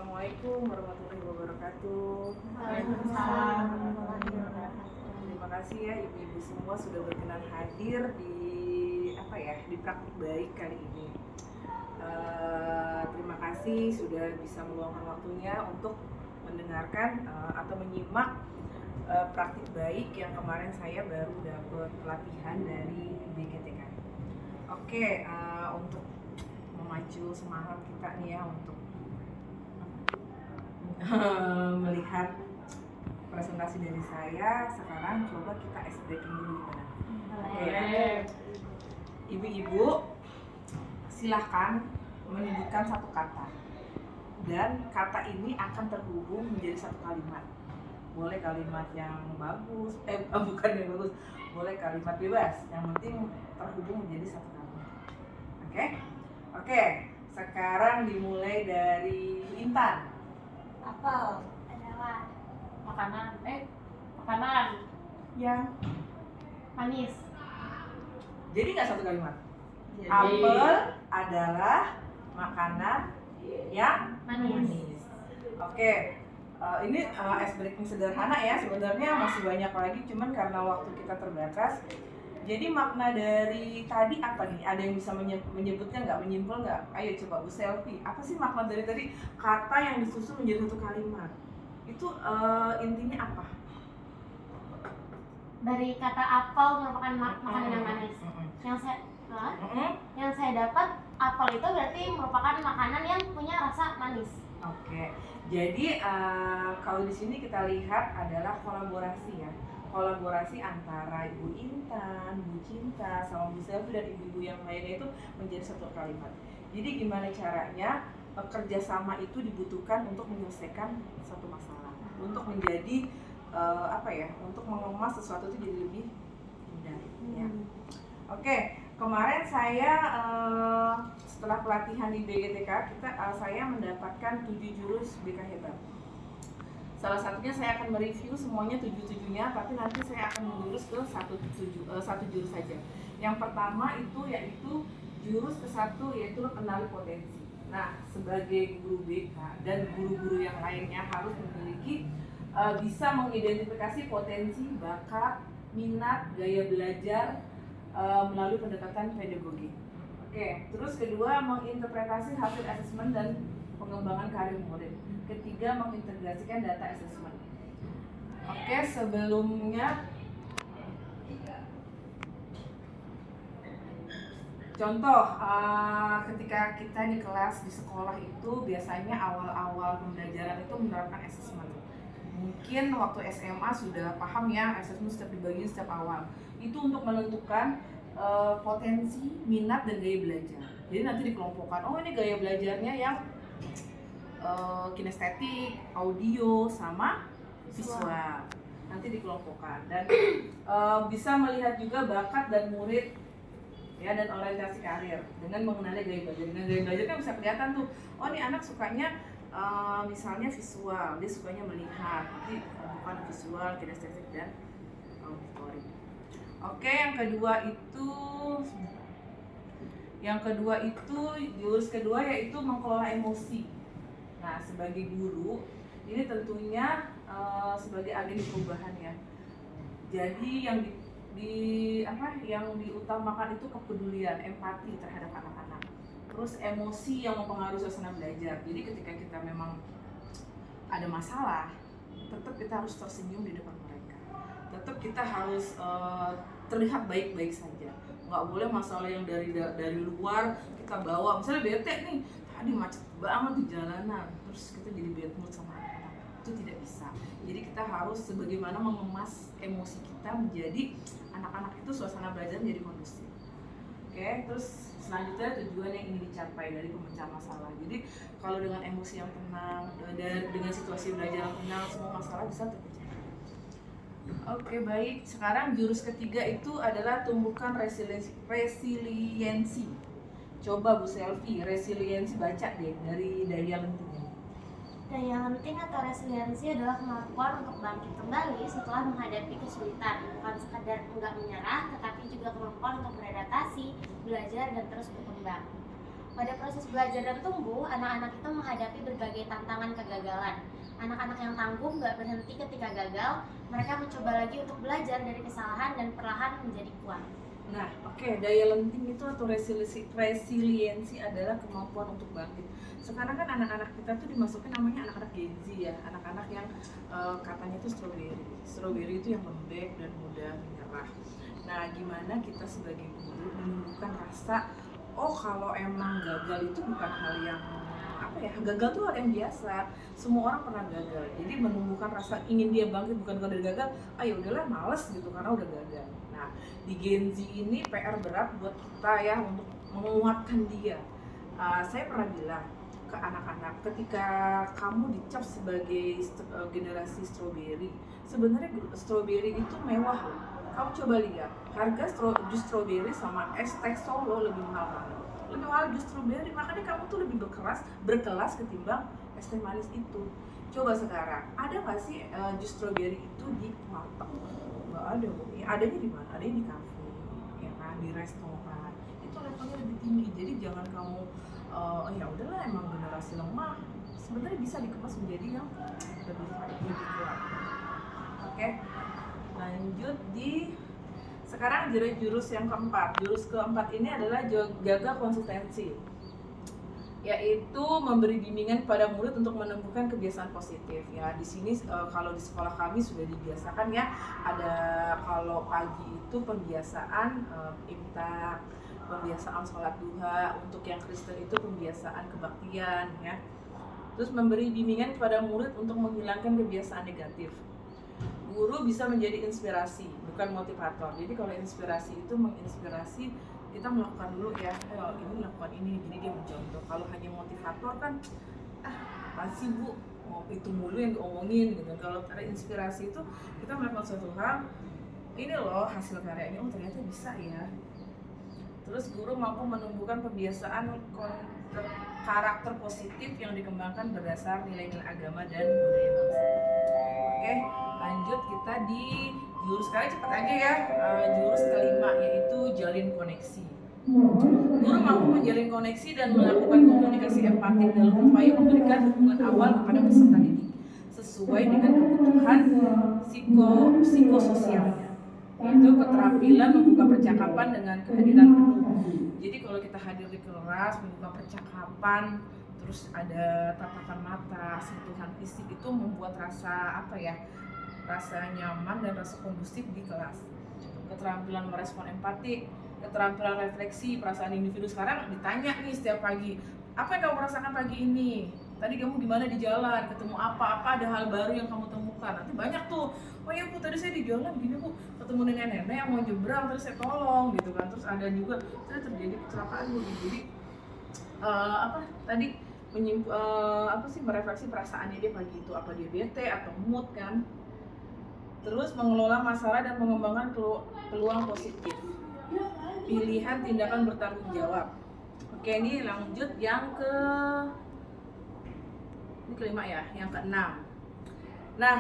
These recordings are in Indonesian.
Assalamualaikum warahmatullahi wabarakatuh. Waalaikumsalam warahmatullahi wabarakatuh. Terima kasih ya ibu-ibu semua sudah berkenan hadir di di praktik baik kali ini. Terima kasih sudah bisa meluangkan waktunya untuk mendengarkan atau menyimak praktik baik yang kemarin saya baru dapat pelatihan dari BGTK. Oke, untuk memacu semangat kita nih ya untuk melihat presentasi dari saya, sekarang coba kita ice breaking dulu gimana? Ibu-ibu silahkan menyebutkan satu kata dan kata ini akan terhubung menjadi satu kalimat. Boleh kalimat yang bagus, bukan yang bagus, boleh kalimat bebas, yang penting terhubung menjadi satu kalimat. Oke, sekarang dimulai dari Intan. Apel adalah makanan Yang manis. jadi nggak satu kalimat. Apel adalah makanan yang Manis. Oke, ini ice breaking sederhana ya. Sebenarnya masih banyak lagi, cuman karena waktu kita terbatas. Jadi makna dari tadi apa nih? Ada yang bisa menyebutkan nggak, menyimpul nggak? Ayo coba Bu Selfie. Apa sih makna dari tadi kata yang disusun menjadi satu kalimat? Itu intinya apa? Dari kata apel merupakan makanan yang manis. Yang saya dapat, apel itu berarti merupakan makanan yang punya rasa manis. Oke, jadi kalau di sini kita lihat adalah kolaborasi ya. Kolaborasi antara Ibu Intan, Bu Cinta, sama Bu Selvi dan ibu-ibu yang lainnya itu menjadi satu kalimat. Jadi gimana caranya kerjasama itu dibutuhkan untuk menyelesaikan satu masalah, untuk menjadi untuk mengemas sesuatu itu jadi lebih indah. Ya. Oke, kemarin saya setelah pelatihan di BGTK saya mendapatkan 7 jurus BK Hebat. Salah satunya saya akan mereview semuanya 7-7-nya, tapi nanti saya akan menjurus ke satu jurus saja. Yang pertama itu yaitu jurus ke-1 yaitu kenali potensi. Nah, sebagai guru BK dan guru-guru yang lainnya harus memiliki bisa mengidentifikasi potensi, bakat, minat, gaya belajar melalui pendekatan pedagogi. Oke, terus kedua menginterpretasi hasil asesmen dan pengembangan karir murid. Ketiga, mengintegrasikan data assessment. Oke, sebelumnya contoh ketika kita di kelas di sekolah itu biasanya awal-awal pembelajaran itu menerapkan assessment. Mungkin waktu SMA sudah paham ya assessment setiap dibagi setiap awal. Itu untuk menentukan potensi, minat, dan gaya belajar. Jadi nanti dikelompokkan, oh ini gaya belajarnya yang kinestetik, audio, sama visual. Nanti dikelompokkan dan bisa melihat juga bakat dan murid ya dan orientasi karir dengan mengenali gaya belajar. Dengan gaya belajar kan bisa kelihatan tuh, oh ini anak sukanya misalnya visual, dia sukanya melihat, nanti bukan visual, kinestetik dan auditory. Oke, yang kedua itu jurus kedua yaitu mengelola emosi. Nah, sebagai guru ini tentunya sebagai agen perubahan ya. Jadi yang diutamakan itu kepedulian, empati terhadap anak-anak. Terus emosi yang mempengaruhi suasana belajar. Jadi ketika kita memang ada masalah, tetap kita harus tersenyum di depan mereka. Tetap kita harus terlihat baik-baik saja. Nggak boleh masalah yang dari luar kita bawa. Misalnya bete nih, tadi macet banget di jalanan, terus kita jadi bad mood sama anak-anak. Itu tidak bisa. Jadi kita harus sebagaimana mengemas emosi kita menjadi anak-anak itu suasana belajar menjadi kondusif. Oke, terus selanjutnya tujuan yang ingin dicapai dari pemecahan masalah. Jadi kalau dengan emosi yang tenang dan dengan situasi belajar yang tenang, semua masalah bisa terpecah. Oke, baik. Sekarang jurus ketiga itu adalah tumbuhkan resiliensi. Coba Bu Selfie, resiliensi baca deh dari Daya Lenting. Daya lenting atau resiliensi adalah kemampuan untuk bangkit kembali setelah menghadapi kesulitan. Bukan sekadar enggak menyerah, tetapi juga kemampuan untuk beradaptasi, belajar, dan terus berkembang. Pada proses belajar dan tumbuh, anak-anak itu menghadapi berbagai tantangan kegagalan. Anak-anak yang tangguh nggak berhenti ketika gagal, mereka mencoba lagi untuk belajar dari kesalahan dan perlahan menjadi kuat. Nah, daya lenting itu atau resiliensi adalah kemampuan untuk bangkit. Sekarang kan anak-anak kita tuh dimasukin namanya anak-anak Gen Z ya, anak-anak yang katanya itu strawberry itu yang lembek dan mudah menyerah. Nah, gimana kita sebagai guru menumbuhkan rasa, oh kalau emang gagal itu bukan hal yang gagal tuh hal yang biasa, semua orang pernah gagal. Jadi menumbuhkan rasa ingin dia bangkit bukan kalau udah gagal, ya udahlah males gitu karena udah gagal. Nah, di Gen Z ini PR berat buat kita ya untuk menguatkan dia. Saya pernah bilang ke anak-anak, ketika kamu dicap sebagai generasi strawberry, sebenarnya strawberry itu mewah loh. Kamu coba lihat, harga jus strawberry sama es teh Solo lebih mahal banget. Lebih mahal jus strawberry, makanya kamu tuh lebih berkelas ketimbang es teh manis itu. Coba sekarang, ada nggak sih jus strawberry itu di warteg? Nggak ada, Bu. Ya, adanya di mana? Adanya di kafe, ya kan, di restoran. Itu levelnya lebih tinggi. Jadi jangan kamu ya udahlah emang generasi lemah. Sebenarnya bisa dikemas menjadi yang lebih kuat. Oke. Lanjut di sekarang jurus yang keempat. Jurus keempat ini adalah jaga konsistensi, yaitu memberi bimbingan kepada murid untuk menumbuhkan kebiasaan positif. Ya, di sini kalau di sekolah kami sudah dibiasakan ya, ada kalau pagi itu pembiasaan imsak, pembiasaan sholat duha, untuk yang Kristen itu pembiasaan kebaktian ya. Terus memberi bimbingan kepada murid untuk menghilangkan kebiasaan negatif. Guru bisa menjadi inspirasi, bukan motivator. Jadi kalau inspirasi itu menginspirasi, kita melakukan dulu ya, ini lakukan ini, jadi dia mencontoh. Kalau hanya motivator kan, pasti Bu, mau itu mulu yang diomongin gitu. Kalau ada inspirasi itu, kita melakukan suatu hal, ini loh hasil karyanya, oh ternyata bisa ya. Terus guru mampu menumbuhkan kebiasaan karakter positif yang dikembangkan berdasar nilai-nilai agama dan budaya bangsa. Oke, lanjut kita di jurus kali cepat aja ya. Jurus kelima yaitu jalin koneksi. Guru mampu menjalin koneksi dan melakukan komunikasi empatik dalam upaya memberikan dukungan awal kepada peserta didik sesuai dengan kebutuhan psikososialnya. Itu keterampilan membuka percakapan dengan kehadiran penuh. Jadi kalau kita hadir di kelas, membuka percakapan, terus ada tatapan mata, sentuhan fisik, itu membuat rasa rasa nyaman dan rasa kondusif di kelas. Keterampilan merespon empatik, keterampilan refleksi perasaan individu. Sekarang ditanya nih setiap pagi, apa yang kamu rasakan pagi ini? Tadi kamu gimana di jalan? Ketemu apa ada hal baru yang kamu temukan? Nanti banyak tuh, oh ya Bu, tadi saya di jalan gini Bu, ketemu dengan nenek yang mau nyebrang, terus saya tolong gitu kan. Terus ada juga, saya terjadi kecelakaan Bu. Jadi tadi merefleksi perasaannya dia pagi itu, apa dia bete atau mood kan. Terus mengelola masalah dan mengembangkan peluang positif, pilihan tindakan bertanggung jawab. Oke, ini lanjut yang kelima ya, yang keenam. Nah,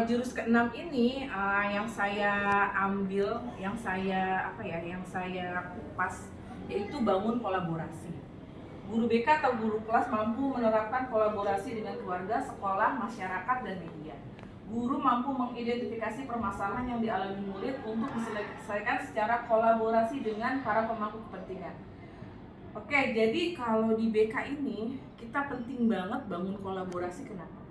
jurus keenam ini yang saya ambil, yang saya kupas, yaitu bangun kolaborasi. Guru BK atau guru kelas mampu menerapkan kolaborasi dengan keluarga, sekolah, masyarakat, dan media. Guru mampu mengidentifikasi permasalahan yang dialami murid untuk diselesaikan secara kolaborasi dengan para pemangku kepentingan. Oke, jadi kalau di BK ini kita penting banget bangun kolaborasi. Kenapa?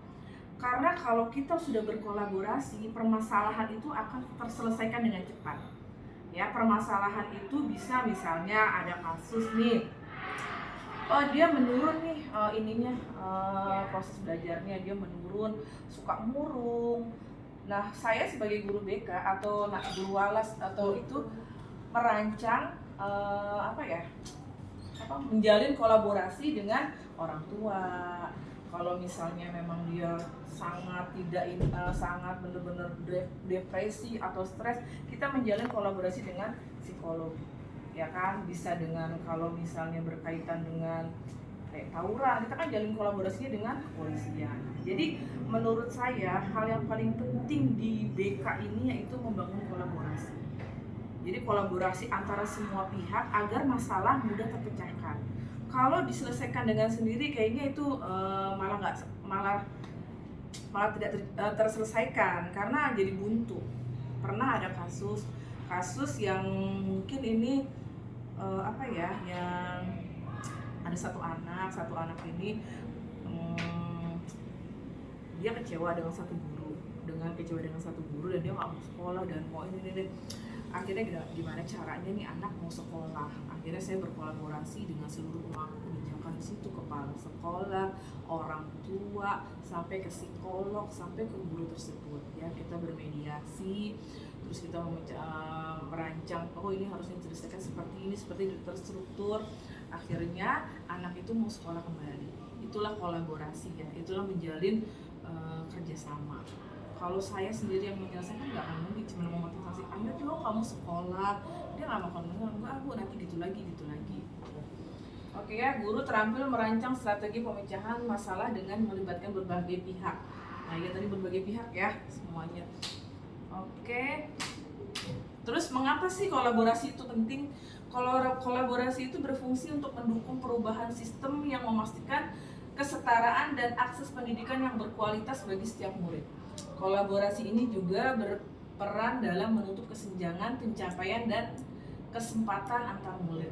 Karena kalau kita sudah berkolaborasi, permasalahan itu akan terselesaikan dengan cepat. Ya, permasalahan itu bisa misalnya ada kasus nih, dia menurun nih proses belajarnya, dia menurun, suka murung. Nah, saya sebagai guru BK atau guru walas atau itu merancang menjalin kolaborasi dengan orang tua. Kalau misalnya memang dia sangat benar-benar depresi atau stres, kita menjalin kolaborasi dengan psikolog. Ya kan, bisa dengan kalau misalnya berkaitan dengan tawuran, kita kan jalin kolaborasinya dengan kepolisian. Jadi menurut saya hal yang paling penting di BK ini yaitu membangun kolaborasi. Jadi kolaborasi antara semua pihak agar masalah mudah terpecahkan. Kalau diselesaikan dengan sendiri kayaknya itu malah tidak terselesaikan karena jadi buntu. Pernah ada kasus yang mungkin ini yang ada satu anak ini dia kecewa dengan satu guru dan dia nggak mau sekolah dan mau ini. Akhirnya gimana caranya nih anak mau sekolah? Akhirnya saya berkolaborasi dengan seluruh pemangku kebijakan di situ, kepala sekolah, orang tua, sampai ke psikolog, sampai ke guru tersebut. Ya, kita bermediasi, terus kita merancang, ini harusnya diselesaikan seperti ini terstruktur. Akhirnya anak itu mau sekolah kembali. Itulah kolaborasi ya, itulah menjalin kerjasama. Kalau saya sendiri yang menyelesaikan nggak akan mungkin, cuma memotivasi, ayo dong kamu sekolah. Dia nggak mau enggak bu, nanti gitu lagi. Oke ya, guru terampil merancang strategi pemecahan masalah dengan melibatkan berbagai pihak. Nah ya tadi berbagai pihak ya semuanya. Oke. Terus mengapa sih kolaborasi itu penting? Kolaborasi itu berfungsi untuk mendukung perubahan sistem yang memastikan kesetaraan dan akses pendidikan yang berkualitas bagi setiap murid. Kolaborasi ini juga berperan dalam menutup kesenjangan pencapaian dan kesempatan antar murid.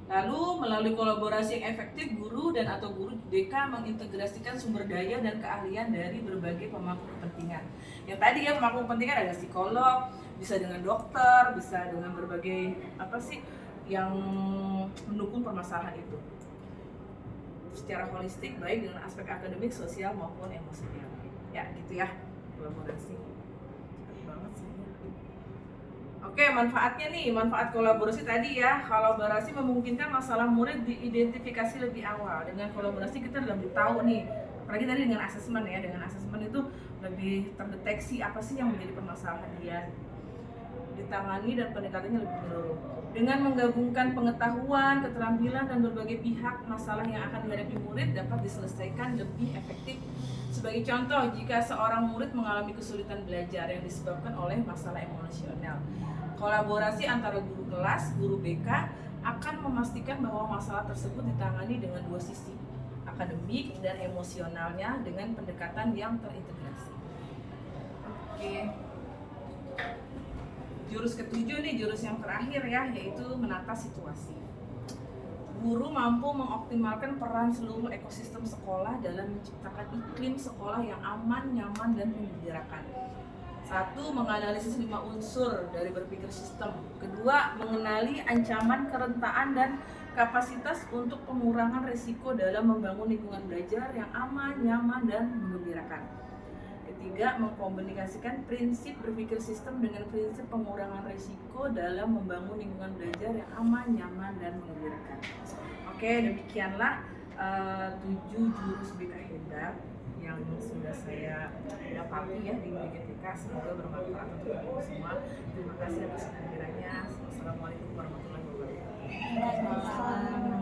Lalu melalui kolaborasi yang efektif, guru BK mengintegrasikan sumber daya dan keahlian dari berbagai pemangku kepentingan. Yang tadi ya pemangku kepentingan ada psikolog, bisa dengan dokter, bisa dengan berbagai yang mendukung permasalahan itu secara holistik, baik dengan aspek akademik, sosial maupun emosional. Ya gitu ya, kolaborasi. Cepet banget sih. Oke, manfaat kolaborasi tadi ya. Kolaborasi memungkinkan masalah murid diidentifikasi lebih awal. Dengan kolaborasi kita lebih tahu nih, apalagi tadi dengan asesmen ya. Dengan asesmen itu lebih terdeteksi apa sih yang menjadi permasalahan dia, ditangani dan pendekatannya lebih menyeluruh. Dengan menggabungkan pengetahuan, keterampilan dan berbagai pihak, masalah yang akan dihadapi murid dapat diselesaikan lebih efektif. Sebagai contoh, jika seorang murid mengalami kesulitan belajar yang disebabkan oleh masalah emosional, kolaborasi antara guru kelas, guru BK akan memastikan bahwa masalah tersebut ditangani dengan dua sisi, akademik dan emosionalnya dengan pendekatan yang terintegrasi. Oke. Jurus ketujuh nih, jurus yang terakhir ya, yaitu menata situasi. Guru mampu mengoptimalkan peran seluruh ekosistem sekolah dalam menciptakan iklim sekolah yang aman, nyaman, dan menggembirakan. 1. Menganalisis 5 unsur dari berpikir sistem. 2. Mengenali ancaman, kerentaan, dan kapasitas untuk pengurangan risiko dalam membangun lingkungan belajar yang aman, nyaman, dan menggembirakan. 3. Mengkomunikasikan prinsip berpikir sistem dengan prinsip pengurangan risiko dalam membangun lingkungan belajar yang aman, nyaman, dan menggembirakan. Oke, demikianlah 7 jurus BK hebat yang sudah saya dapati ya di BKTK. Semoga bermanfaat untuk kita semua. Terima kasih atas kehadirannya. Assalamualaikum warahmatullahi wabarakatuh.